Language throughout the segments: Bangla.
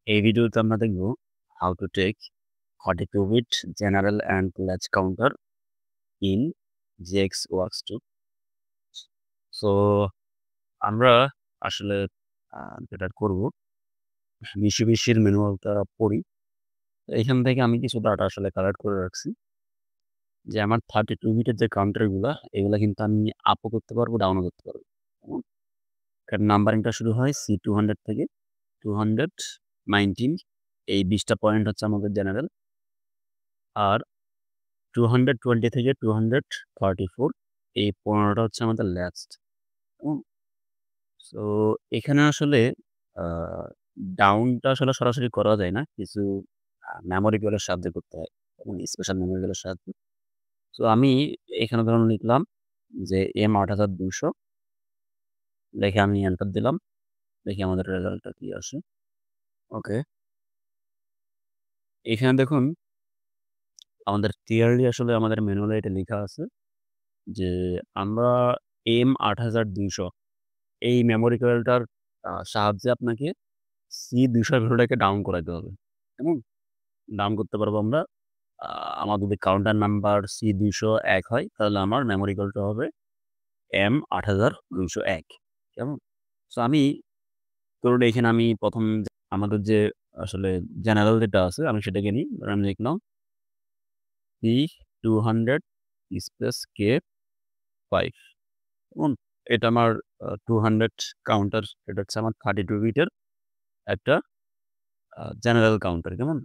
এই ভিডিওতে আমরা দেখব how to take 42 bit general and latch counter in GX works 2। So আমরা আসলে যেটা করব মিশিবিশির ম্যানুয়ালটা পড়ি। তো এখান থেকে আমি কিছু ডাটা আসলে কালেক্ট করে রাখছি যে আমার 32 বিটের যে কাউন্টারগুলা এগুলা কিন্তু আমি আপও করতে পারবো, ডাউনও করতে পারবো। কারণ নাম্বারিংটা শুরু হয় C200 থেকে 219। এই 20টা পয়েন্ট হচ্ছে আমাদের জেনারেল, আর 220 থেকে 234 এই 15টা হচ্ছে আমাদের লাস্ট। সো এখানে আসলে আ ডাউনটা আসলে সরাসরি করা যায় না। কিছু মেমোরি গুলোর সাহায্যে করতে হয় এবং স্পেশাল মেমোরি গুলোর সাহায্যে। সো আমি এখানে ধরুন লিখলাম যে M8200 লিখে আমি এন্টার দিলাম। দেখি আমাদের রেজাল্টটা কি আসে। ওকে। এখানে দেখুন আমাদের ক্লিয়ারলি আসলে আমাদের ম্যানুয়ালে এটা লিখা আছে যে আমরা M8200 এই মেমোরি কোয়েলটার সাহায্যে আপনাকে C200 ভ্যালুটাকে ডাউন করাইতে হবে। এবং ডাউন করতে পারবো আমরা। আ আমার যদি কাউন্টার নাম্বার C201 হয়, তাহলে আমার মেমোরি কোয়েলটা হবে M8201। কেমন? সো আমি ধরুন এখানে আমি ১ম আমাদের যে আসলে জেনারেল যেটা আছে আমি সেটাকে নিই। ধরেন আমি লিখলাম C200 স্পেস K5 এবং এটা আমার 200 কাউন্টার। এটা হচ্ছে আমার 32 বিটের একটা জেনারেল কাউন্টার। কেমন?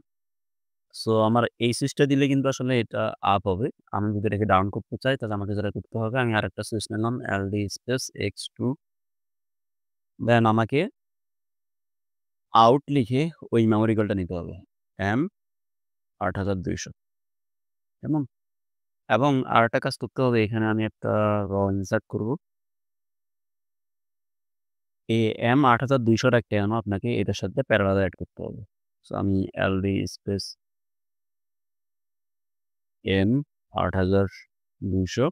সো আমার এই সুইচটা দিলে কিন্তু আসলে এটা আপ হবে। আমি যদি এটাকে ডাউন করতে চাই তাহলে আমাকে যেটা করতে হবে, আমি আরেকটা সুইচ নিলাম LD স্পেস X2, দেন আমাকে আউট লিখে ওই মেমোরি কলটা নিতে হবে M8200। কেমন? এবং আরেকটা কাজ করতে হবে, এখানে আমি একটা ইনসার্ট করব। এই M8200 টা কেন আপনাকে এটার সাথে প্যারালাল এড করতে হবে। সো আমি LD স্পেস M8200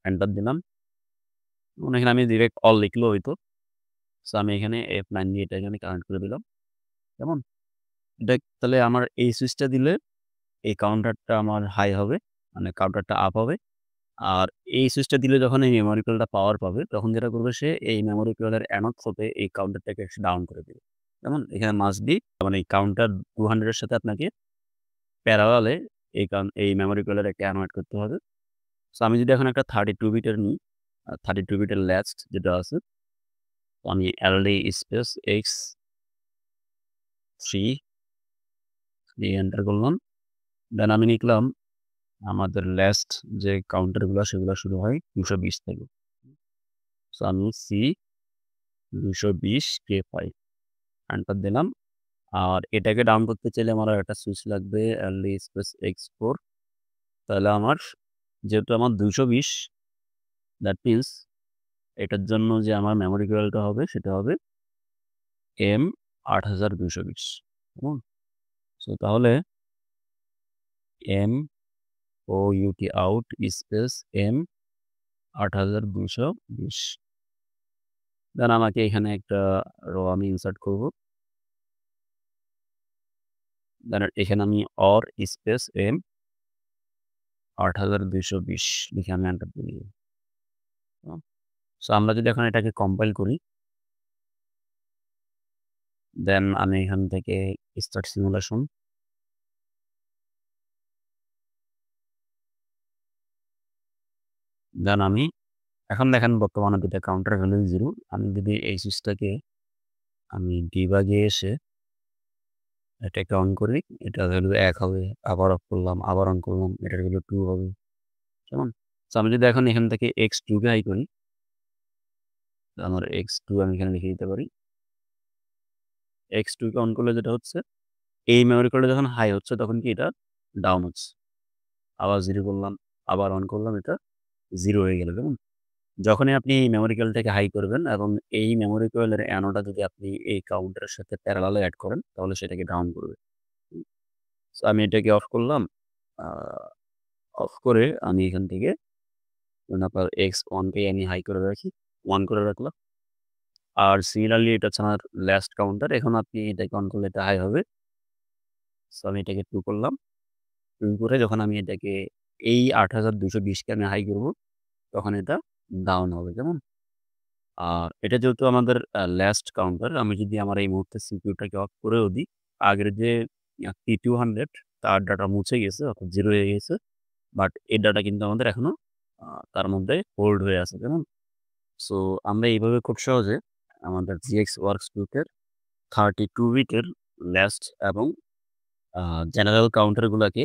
এন্টার দিলাম। এবং এখানে আমি ডিরেক্ট অল লিখলেও হইতো। সো আমি এখানে F9 দিয়ে এটা এখানে কানেক্ট করে দিলাম। কেমন? এটা তাহলে আমার এই সুইচটা দিলে এই কাউন্টারটা আমার হাই হবে, মানে কাউন্টারটা আপ হবে। আর এই সুইচটা দিলে যখন এই মেমোরি কয়েলটা পাওয়ার পাবে, তখন যেটা করবে সে এই মেমোরি কয়েলের অ্যানোড থেকে এই কাউন্টারটাকে সে ডাউন করে দিবে। যেমন এখানে মাস্ট বি মানে এই কাউন্টার 200 এর সাথে আপনাকে প্যারালালে এই মেমোরি কয়েলের একটা অ্যানোড করতে হবে। সো আমি যদি এখন একটা 32 বিটের নিই, 32 বিটের লাস্ট যেটা আছে, তো আমি LD স্পেস X3 দিয়ে এন্টার করলাম। দেন আমি লিখলাম আমাদের লাস্ট যে কাউন্টারগুলা সেগুলা শুরু হয় 220 থেকে। সো আমি C220 K5 এন্টার দিলাম। আর এটাকে ডাউন করতে চাইলে আমার আরেকটা সুইচ লাগবে LD স্পেস X4। তাহলে আমার যেহেতু আমার 220, দ্যাট মিনস এটার জন্য যে আমার মেমোরি কয়েলটা হবে সেটা হবে M8220। হুম? সো তাহলে MOUT স্পেস M8220। দেন আমাকে এখানে একটা আমি ইনসার্ট করব। দেন এখানে আমি OR স্পেস M8220 লিখে আমি এন্টার দিই। সো আমরা যদি এখন এটাকে কম্পাইল করি, দেন আমি এখান থেকে স্টার্ট সিমুলেশন। দেন আমি এখন দেখেন বর্তমানে ২ টা কাউন্টার ভ্যালু 0। আমি যদি এই সুইচটাকে আমি ডিবাগে এসে এটাকে অন করি, এটার ভ্যালু ১ হবে। আবার অফ করলাম, আবার অন করলাম, এটার ভ্যালু 2 হবে। কেমন? সো আমি যদি এখন এখান থেকে X2 কে হাই করি, আমার X2 আমি এখানে লিখে দিতে পারি। X2 কে অন করলে যেটা হচ্ছে, এই মেমোরি কার্ডে যখন হাই হচ্ছে তখন কি এটা ডাউন হচ্ছে। আবার 0 করলাম, আবার অন করলাম, এটা 0 হয়ে গেল। কেমন? যখনই আপনি এই মেমোরি কয়েলটাকে হাই করবেন এবং এই মেমোরি কয়েলের অ্যানোডটা যদি আপনি এই কাউন্টারের সাথে প্যারালালে এড করেন, তাহলে সেটাকে ডাউন করবে। সো আমি এটাকে অফ করলাম। আ অফ করে আমি এখান থেকে ধরুন আপনার X1 কে আমি হাই করে রাখি, 1 করে রাখলাম। আর সিমিলারলি এটা হচ্ছে আমার লাস্ট কাউন্টার। এখন আপনি এটাকে অন করলে এটা হাই হবে। সো আমি এটাকে 2 করলাম। 2 করে যখন আমি এটাকে এই ৮,২২০ কে আমি হাই করব, তখন এটা ডাউন হবে। কেমন? এটা যেহেতু আমাদের লাস্ট কাউন্টার, আমি যদি আমার এই মুহূর্তে সিপিইউটাকে অফ করেও দিই, আগের যে T200 তার ডাটা মুছে গেছে অর্থাৎ 0 হয়ে গেছে। বাট এই ডাটা কিন্তু আমাদের এখনো আ তার মধ্যে হোল্ড হয়ে আছে। কেমন? সো আমরা এইভাবে খুব সহজে আমাদের GX Workspace এর 32 বিটের লাস্ট এবং আ জেনারেল কাউন্টার গুলাকে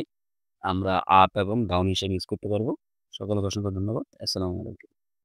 আমরা আপ এবং ডাউন হিসেবে ইউজ করতে পারবো। সকলকে অসংখ্য ধন্যবাদ। আসসালামু আলাইকুম।